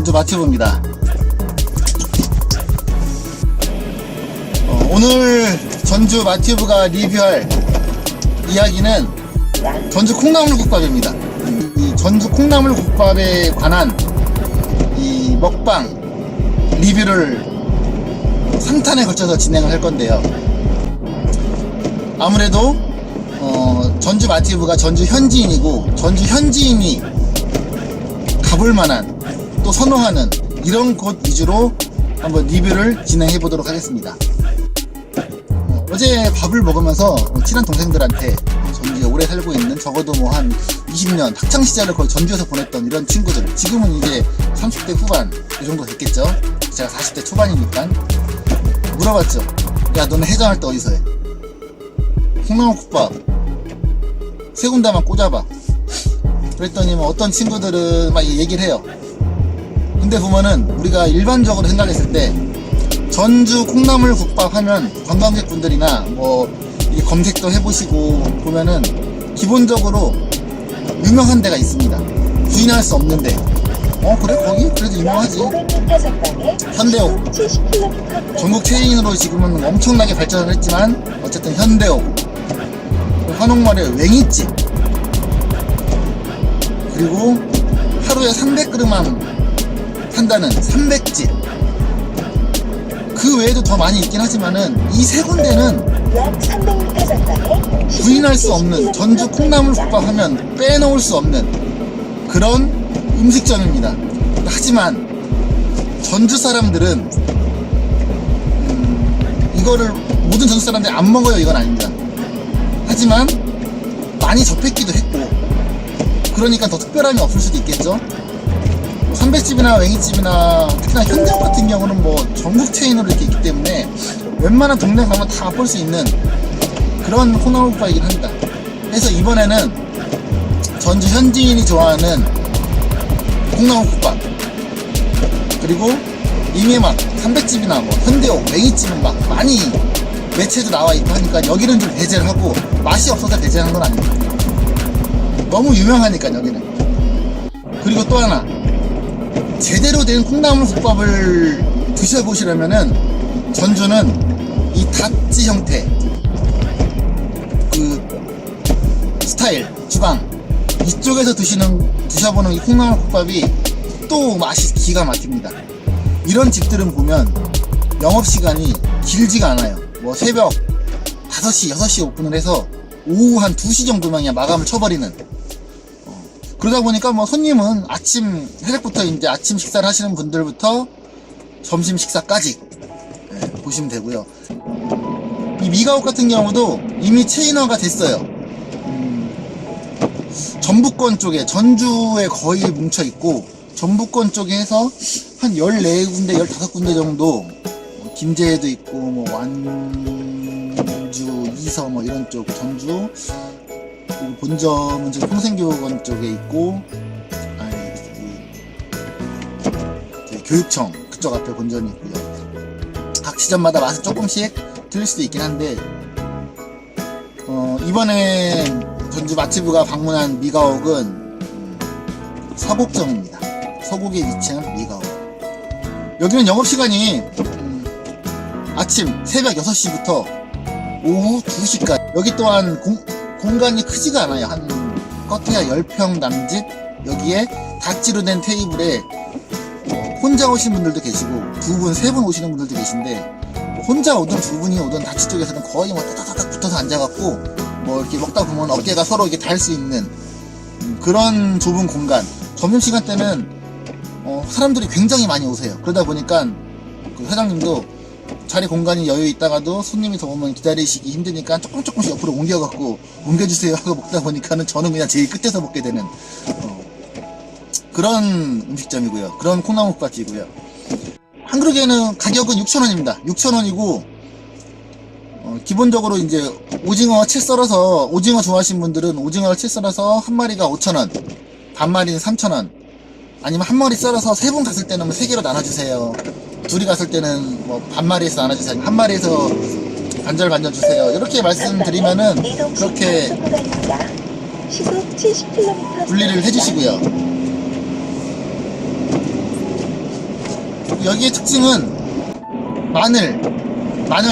전주 마티브입니다. 오늘 전주 마티브가 리뷰할 이야기는 전주 콩나물국밥입니다. 이 전주 콩나물국밥에 관한 이 먹방 리뷰를 3탄에 걸쳐서 진행을 할 건데요. 아무래도 전주 마티브가 전주 현지인이고 전주 현지인이 가볼 만한 또 선호하는 이런 곳 위주로 한번 리뷰를 진행해 보도록 하겠습니다. 어제 밥을 먹으면서 친한 동생들한테 전주에 오래 살고 있는 적어도 뭐 한 20년 학창시절을 거의 전주에서 보냈던 이런 친구들, 지금은 이제 30대 후반 이 정도 됐겠죠. 제가 40대 초반이니까 물어봤죠. 야, 너는 해장할 때 어디서 해? 콩나물국밥 세 군데만 꽂아봐. 그랬더니 뭐 어떤 친구들은 막 얘기를 해요. 근데 보면은 우리가 일반적으로 생각했을 때 전주 콩나물국밥 하면 관광객분들이나 뭐 이 검색도 해보시고 보면은 기본적으로 유명한 데가 있습니다. 부인할 수 없는데. 그래? 거기? 그래도 유명하지. 현대옥. 전국 체인으로 지금은 엄청나게 발전을 했지만 어쨌든 현대옥, 한옥마을의 웽이집, 그리고 하루에 300그릇만 판다는 300집. 그 외에도 더 많이 있긴 하지만은 이 세 군데는 부인할 수 없는, 전주 콩나물국밥 하면 빼놓을 수 없는 그런 음식점입니다. 하지만 전주 사람들은 이거를 모든 전주 사람들이 안 먹어요, 이건 아닙니다. 하지만 많이 접했기도 했고 그러니까 더 특별함이 없을 수도 있겠죠. 삼백집이나 웽이집이나 특히나 현대옥 같은 경우는 뭐 전국 체인으로 이렇게 있기 때문에 웬만한 동네 가면 다 맛볼 수 있는 그런 콩나물국밥이긴 합니다. 그래서 이번에는 전주 현지인이 좋아하는 콩나물국밥, 그리고 이미 막 삼백집이나 뭐 현대옥, 웽이집은 막 많이 매체도 나와 있고 하니까 여기는 좀 배제를 하고, 맛이 없어서 배제하는 건 아닙니다. 너무 유명하니까 여기는. 그리고 또 하나, 제대로 된 콩나물국밥을 드셔보시려면은 전주는 이 닷지 형태 그 스타일 주방 이쪽에서 드셔보는 이 콩나물국밥이 또 맛이 기가 막힙니다. 이런 집들은 보면 영업시간이 길지가 않아요. 뭐 새벽 5시, 6시 오픈을 해서 오후 한 2시 정도면 그냥 마감을 쳐버리는. 그러다 보니까 뭐 손님은 아침 새벽부터 이제 아침 식사를 하시는 분들부터 점심 식사까지 보시면 되고요. 이 미가옥 같은 경우도 이미 체인화가 됐어요. 전북권 쪽에, 전주에 거의 뭉쳐 있고 전북권 쪽에 해서 한 14군데, 15군데 정도, 김제에도 있고 뭐 완주, 이서 뭐 이런 쪽, 전주, 그리고 본점은 지금 평생교육원 쪽에 있고, 교육청 그쪽 앞에 본점이 있고요. 각 지점마다 맛은 조금씩 틀릴 수도 있긴 한데, 이번에 전주 마티브가 방문한 미가옥은 서곡점입니다. 서곡에 위치한 미가옥. 여기는 영업시간이 아침 새벽 6시부터 오후 2시까지. 여기 또한 공간이 크지가 않아요. 한 껏해야 10평 남짓. 여기에 닷지로 된 테이블에 혼자 오신 분들도 계시고 2분, 3분 오시는 분들도 계신데, 혼자 오든 2분이 오든 닷지 쪽에서는 거의 뭐 따닥따닥 붙어서 앉아갖고 뭐 이렇게 먹다 보면 어깨가 서로 이렇게 닿을 수 있는 그런 좁은 공간. 점심시간 때는 사람들이 굉장히 많이 오세요. 그러다 보니까 그 사장님도 자리 공간이 여유 있다가도 손님이 더 오면 기다리시기 힘드니까 조금씩 옆으로 옮겨갖고 옮겨주세요 하고 먹다 보니까는 저는 그냥 제일 끝에서 먹게 되는 그런 음식점이고요. 그런 콩나물국밥이고요. 한 그릇에는 가격은 6,000원입니다. 6,000원이고 기본적으로 이제 오징어 채 썰어서, 오징어 좋아하시는 분들은 오징어를 채 썰어서 한 마리가 5,000원, 반마리는 3,000원, 아니면 한 마리 썰어서 3분 갔을 때는 뭐 3개로 나눠주세요. 둘이 갔을 때는 뭐 반마리에서 나눠주세요. 한 마리에서 반절 주세요. 이렇게 말씀드리면은 그렇게 분리를 해주시고요. 여기의 특징은 마늘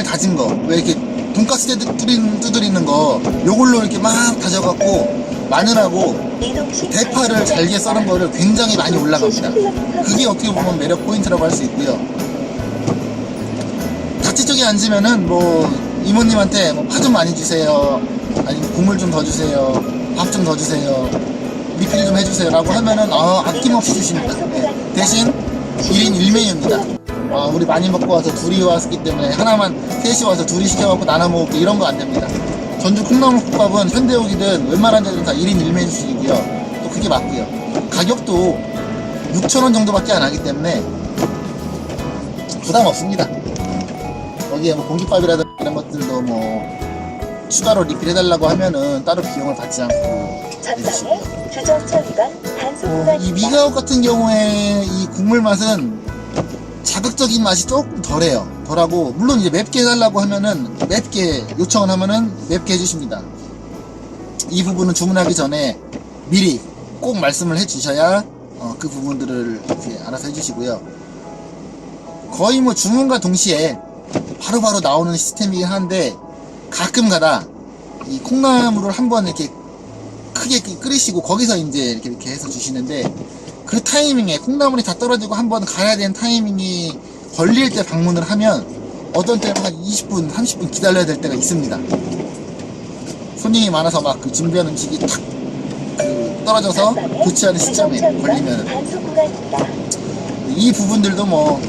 다진 거, 왜 이렇게 돈가스 때 두드리는 거 요걸로 이렇게 막 다져갖고 마늘하고 대파를 잘게 썰은 거를 굉장히 많이 올라갑니다. 그게 어떻게 보면 매력 포인트라고 할 수 있고요. 자취쪽에 앉으면은 뭐 이모님한테 뭐 파 좀 많이 주세요, 아니면 국물 좀 더 주세요, 밥 좀 더 주세요, 리필 좀 해주세요 라고 하면은 아낌없이 주십니다. 네. 대신 1인 1메뉴입니다. 우리 많이 먹고 와서 둘이 왔기 때문에 하나만, 셋이 와서 둘이 시켜갖고 나눠 먹고 이런 거 안 됩니다. 전주 콩나물국밥은 현대옥이든 웬만한 데는 다 1인 1메뉴씩이고요. 또 그게 맞고요. 가격도 6,000원 정도밖에 안 하기 때문에 부담 없습니다. 여기에 뭐 공깃밥이라든지 이런 것들도 뭐 추가로 리필해달라고 하면은 따로 비용을 받지 않고 해주시고요. 이 미가옥 같은 경우에 이 국물 맛은 자극적인 맛이 조금 덜하고, 물론 이제 맵게 해달라고 하면은 맵게 요청을 하면은 맵게 해주십니다. 이 부분은 주문하기 전에 미리 꼭 말씀을 해주셔야 그 부분들을 이렇게 알아서 해주시고요. 거의 뭐 주문과 동시에 바로바로 나오는 시스템이긴 한데, 가끔 가다 이 콩나물을 한번 이렇게 크게 끓이시고 거기서 이제 이렇게 해서 주시는데, 그 타이밍에 콩나물이 다 떨어지고 한번 가야 되는 타이밍이 걸릴 때 방문을 하면 어떤 때는 한 20분, 30분 기다려야 될 때가 있습니다. 손님이 많아서 막 그 준비한 음식이 탁 떨어져서 교체하는 시점에 걸리면 이 부분들도 뭐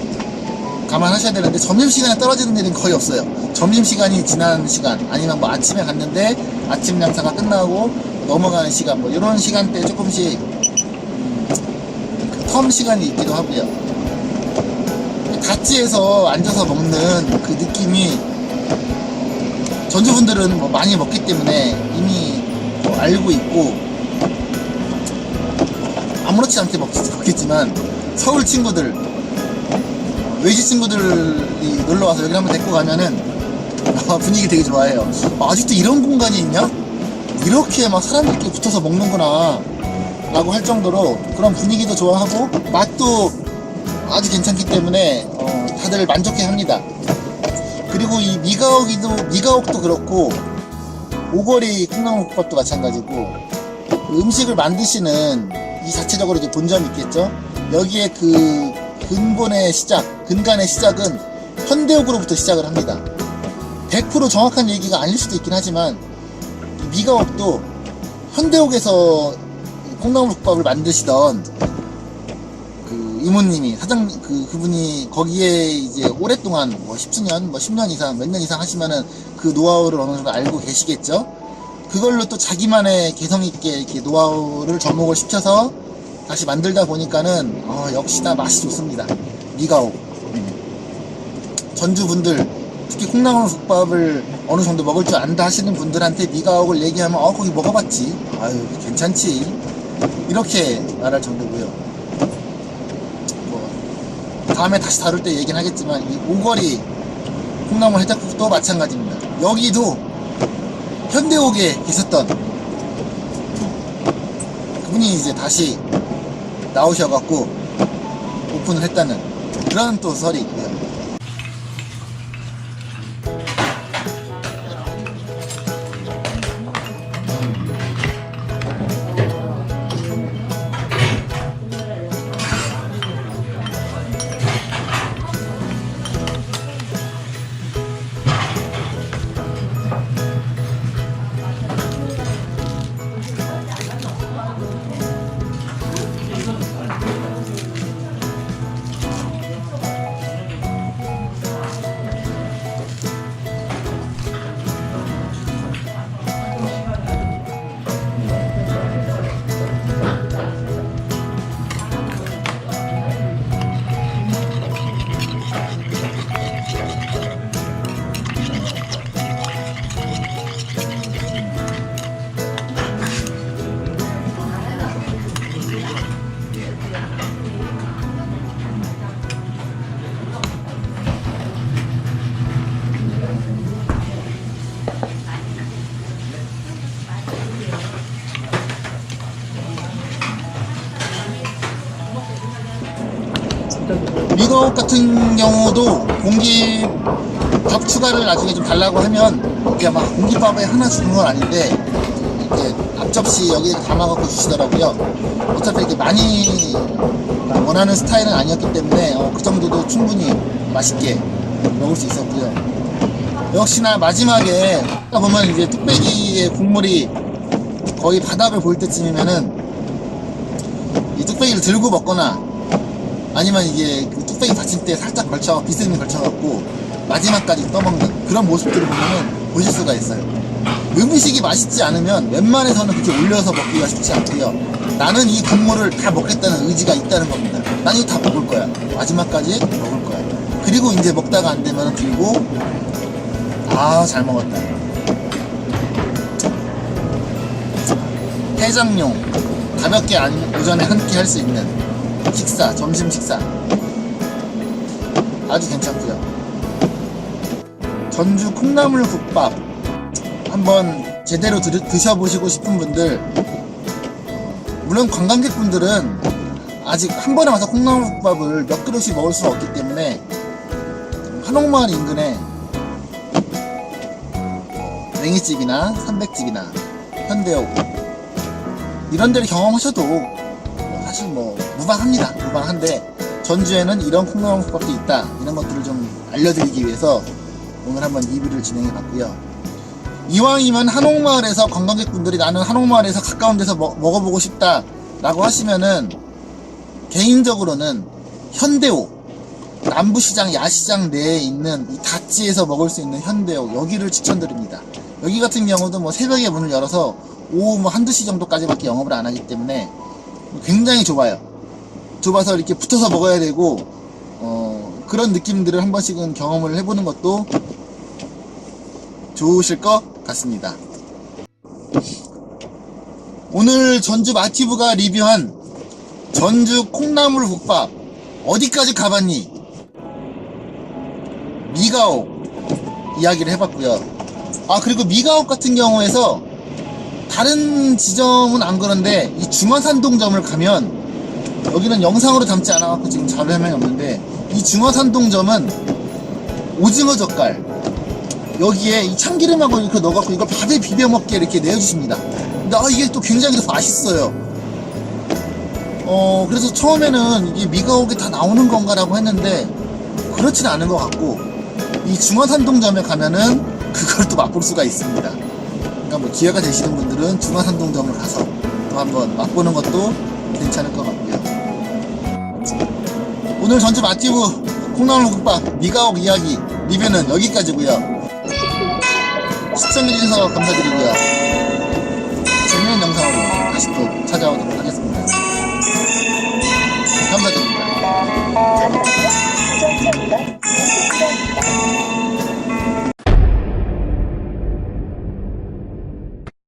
감안하셔야 되는데, 점심시간에 떨어지는 일은 거의 없어요. 점심시간이 지난 시간, 아니면 뭐 아침에 갔는데 아침 장사가 끝나고 넘어가는 시간, 뭐 이런 시간대에 조금씩 텀 시간이 있기도 하고요. 다찌에서 앉아서 먹는 그 느낌이 전주분들은 뭐 많이 먹기 때문에 이미 뭐 알고 있고 아무렇지 않게 먹겠지만, 서울 친구들, 외지 친구들이 놀러와서 여기 한번 데리고 가면은 분위기 되게 좋아해요. 아직도 이런 공간이 있냐? 이렇게 막 사람들끼리 붙어서 먹는구나 라고 할 정도로 그런 분위기도 좋아하고 맛도 아주 괜찮기 때문에 다들 만족해 합니다. 그리고 이 미가옥도 그렇고 오거리 콩나물국밥도 마찬가지고, 음식을 만드시는 이 자체적으로 이제 본점이 있겠죠. 여기에 그 근간의 시작은 현대옥으로부터 시작을 합니다. 100% 정확한 얘기가 아닐 수도 있긴 하지만, 미가옥도 현대옥에서 콩나물국밥을 만드시던 그 이모님이 그분이 거기에 이제 오랫동안 뭐 10수년, 뭐 10년 이상, 몇 년 이상 하시면은 그 노하우를 어느 정도 알고 계시겠죠. 그걸로 또 자기만의 개성있게 이렇게 노하우를 접목을 시켜서 다시 만들다 보니까는 역시나 맛이 좋습니다. 미가옥. 전주 분들, 특히 콩나물국밥을 어느 정도 먹을 줄 안다 하시는 분들한테 미가옥을 얘기하면 거기 먹어봤지, 아유 괜찮지, 이렇게 말할 정도고요. 뭐 다음에 다시 다룰 때 얘기는 하겠지만, 이 오거리 콩나물 해장국도 마찬가지입니다. 여기도 현대옥에 계셨던 그분이 이제 다시 나오셔갖고 오픈을 했다는 그런 또 설이 있고요. 미가옥 같은 경우도 공기 밥 추가를 나중에 좀 달라고 하면 이렇게 막 공깃밥에 하나 주는 건 아닌데 이렇게 앞접시 여기에 담아갖고 주시더라고요. 어차피 이렇게 많이 원하는 스타일은 아니었기 때문에 그 정도도 충분히 맛있게 먹을 수 있었고요. 역시나 마지막에 보면 이제 뚝배기의 국물이 거의 바닥을 보일 때쯤이면은 이 뚝배기를 들고 먹거나 아니면 이게 그 뚝배기 받침대에 살짝 걸쳐갖고 비스듬히 걸쳐갖고 마지막까지 떠먹는 그런 모습들을 보면은 보실 수가 있어요. 음식이 맛있지 않으면 웬만해서는 그렇게 올려서 먹기가 쉽지 않고요. 나는 이 국물을 다 먹겠다는 의지가 있다는 겁니다. 난 이거 다 먹을 거야. 마지막까지 먹을 거야. 그리고 이제 먹다가 안 되면 들고 잘 먹었다. 해장용 가볍게 오전에 한 끼 할 수 있는 식사, 점심 식사 아주 괜찮고요. 전주 콩나물 국밥 한번 제대로 드셔보시고 싶은 분들, 물론 관광객분들은 아직 한 번에 와서 콩나물 국밥을 몇 그릇씩 먹을 수가 없기 때문에 한옥마을 인근에 냉이집이나 삼백집이나 현대옥 이런 데를 경험하셔도 사실 뭐 무방합니다. 무방한데 전주에는 이런 콩나물 국밥도 있다, 이런 것들을 좀 알려드리기 위해서 오늘 한번 리뷰를 진행해 봤고요. 이왕이면 한옥마을에서 관광객분들이 나는 한옥마을에서 가까운 데서 먹어보고 싶다 라고 하시면은 개인적으로는 현대옥, 남부시장 야시장 내에 있는 이 다찌에서 먹을 수 있는 현대옥, 여기를 추천드립니다. 여기 같은 경우도 뭐 새벽에 문을 열어서 오후 뭐 한두 시 정도까지밖에 영업을 안 하기 때문에 굉장히 좁아요. 좁아서 이렇게 붙어서 먹어야 되고 그런 느낌들을 한 번씩은 경험을 해보는 것도 좋으실 것 같습니다. 오늘 전주 마티브가 리뷰한 전주 콩나물 국밥 어디까지 가봤니? 미가옥 이야기를 해봤고요. 그리고 미가옥 같은 경우에서 다른 지점은 안 그런데 이 중화산동점을 가면, 여기는 영상으로 담지 않아갖고 지금 자료화면이 없는데, 이 중화산동점은 오징어 젓갈 여기에 이 참기름하고 이렇게 넣어갖고 이걸 밥에 비벼 먹게 이렇게 내어주십니다. 근데 이게 또 굉장히 더 맛있어요. 그래서 처음에는 이게 미가옥이 다 나오는 건가라고 했는데 그렇진 않은 것 같고, 이 중화산동점에 가면은 그걸 또 맛볼 수가 있습니다. 그러니까 뭐 기회가 되시는 분들은 중화산동점을 가서 또 한번 맛보는 것도 괜찮을 것 같고요. 오늘 전주 마티브 콩나물 국밥 미가옥 이야기 리뷰는 여기까지고요. 시청해주셔서 감사드리고요. 재밌는 영상으로 다시 또 찾아오도록 하겠습니다.